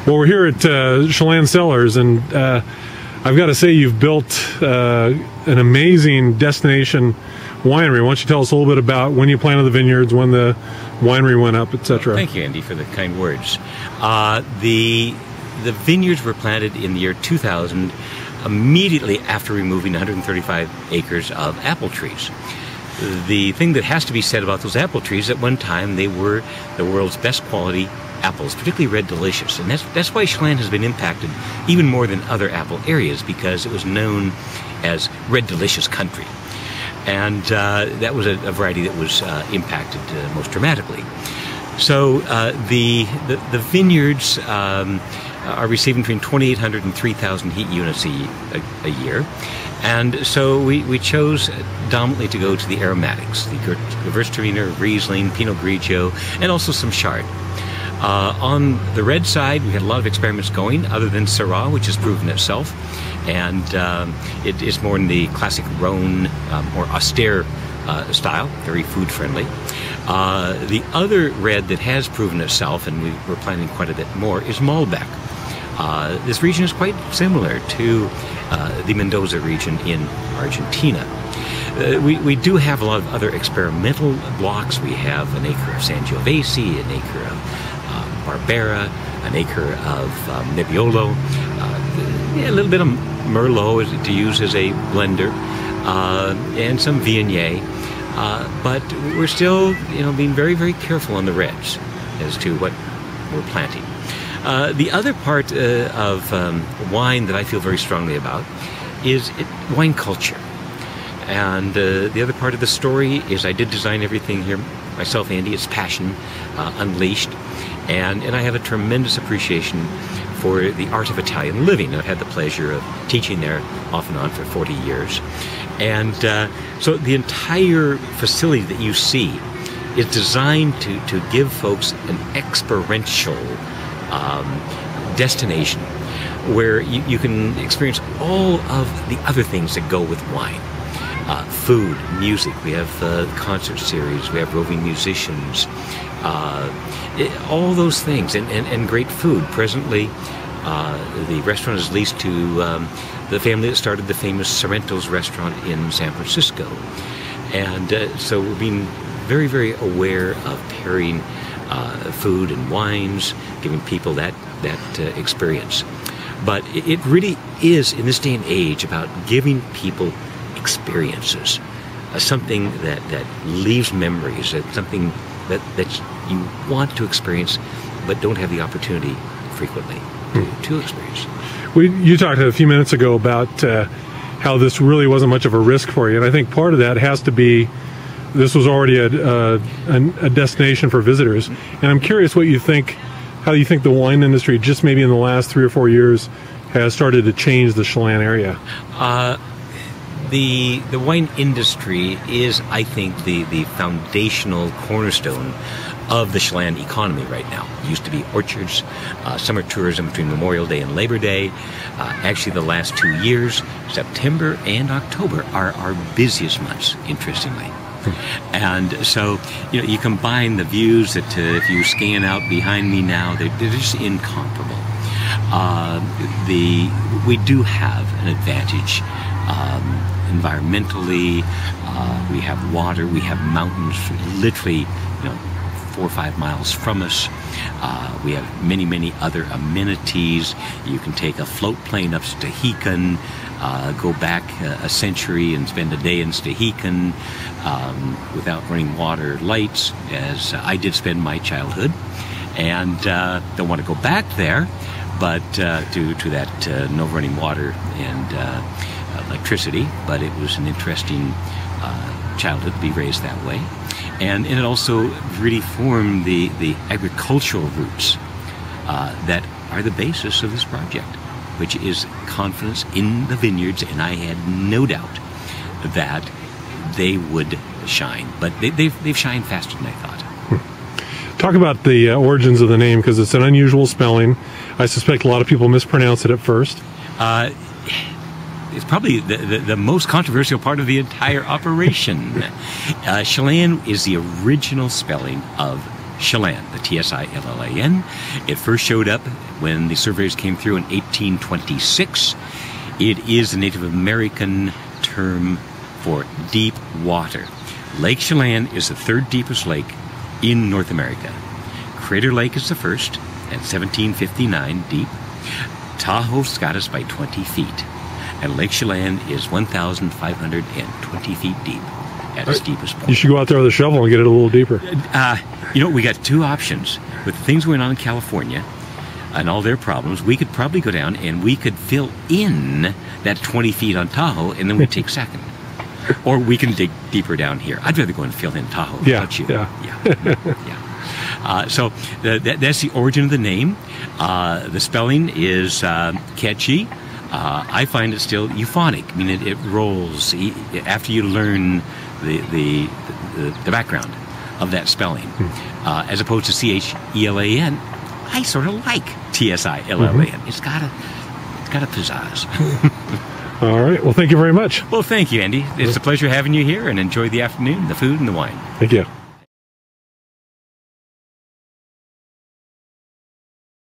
Well, we're here at Tsillan Cellars, and I've got to say you've built an amazing destination winery. Why don't you tell us a little bit about when you planted the vineyards, when the winery went up, etc. Thank you, Andy, for the kind words. The vineyards were planted in the year 2000, immediately after removing 135 acres of apple trees. The thing that has to be said about those apple trees, at one time they were the world's best quality apples, particularly Red Delicious, and that's why Chelan has been impacted even more than other apple areas, because it was known as Red Delicious country, and that was a variety that was impacted most dramatically. So the vineyards are receiving between 2,800 and 3,000 heat units a year. And so we chose dominantly to go to the aromatics, the Gewürztraminer, Riesling, Pinot Grigio, and also some Chard. On the red side, we had a lot of experiments going, other than Syrah, which has proven itself. And it is more in the classic Rhone, more austere style, very food friendly. The other red that has proven itself, and we're planning quite a bit more, is Malbec. This region is quite similar to the Mendoza region in Argentina. We do have a lot of other experimental blocks. We have an acre of Sangiovese, an acre of Barbera, an acre of Nebbiolo, a little bit of Merlot to use as a blender, and some Viognier. But we're still, being very, very careful on the reds as to what we're planting. The other part of wine that I feel very strongly about is wine culture. And the other part of the story is I did design everything here myself, Andy. It's passion unleashed. And I have a tremendous appreciation for the art of Italian living. I've had the pleasure of teaching there off and on for 40 years. And so the entire facility that you see is designed to give folks an experiential destination where you can experience all of the other things that go with wine. Food, music, we have concert series, we have roving musicians, all those things, and great food. Presently, the restaurant is leased to the family that started the famous Sorrento's restaurant in San Francisco. And so we're being very, very aware of pairing food and wines, giving people that experience. But it really is, in this day and age, about giving people experiences, something that leaves memories, something that you want to experience but don't have the opportunity frequently to experience. You talked a few minutes ago about how this really wasn't much of a risk for you, and I think part of that has to be this was already a destination for visitors. And I'm curious how you think the wine industry, just maybe in the last 3 or 4 years, has started to change the Chelan area. The wine industry is, I think, the foundational cornerstone of the Chelan economy right now. It used to be orchards, summer tourism between Memorial Day and Labor Day. Actually, the last 2 years, September and October, are our busiest months, interestingly. And so, you combine the views that if you scan out behind me now, they're just incomparable. We do have an advantage environmentally. We have water, we have mountains, literally, 4 or 5 miles from us. We have many, many other amenities. You can take a float plane up to Stehekin, go back a century and spend a day in Stehekin without running water lights, as I did spend my childhood. And don't want to go back there, but due to that no running water and electricity. But it was an interesting childhood to be raised that way. And it also really formed the agricultural roots that are the basis of this project, which is confidence in the vineyards, and I had no doubt that they would shine. But they've shined faster than I thought. Talk about the origins of the name, because it's an unusual spelling. I suspect a lot of people mispronounce it at first. It's probably the most controversial part of the entire operation. Chelan is the original spelling of Chelan, the Tsillan. It first showed up when the surveyors came through in 1826. It is the Native American term for deep water. Lake Chelan is the third deepest lake in North America. Crater Lake is the first, at 1759 deep. Tahoe's got us by 20 feet. And Lake Chelan is 1,520 feet deep at its deepest point. You should go out there with a shovel and get it a little deeper. We got two options. With things going on in California and all their problems, we could probably go down and we could fill in that 20 feet on Tahoe, and then we'd take second. Or we can dig deeper down here. I'd rather go and fill in Tahoe. Don't you? Yeah. So that's the origin of the name. The spelling is catchy. I find it still euphonic. I mean, it rolls after you learn the background of that spelling, as opposed to Chelan. I sort of like Tsillan. It's got a pizzazz. All right. Well, thank you very much. Well, thank you, Andy. It's a pleasure having you here, and enjoy the afternoon, the food, and the wine. Thank you.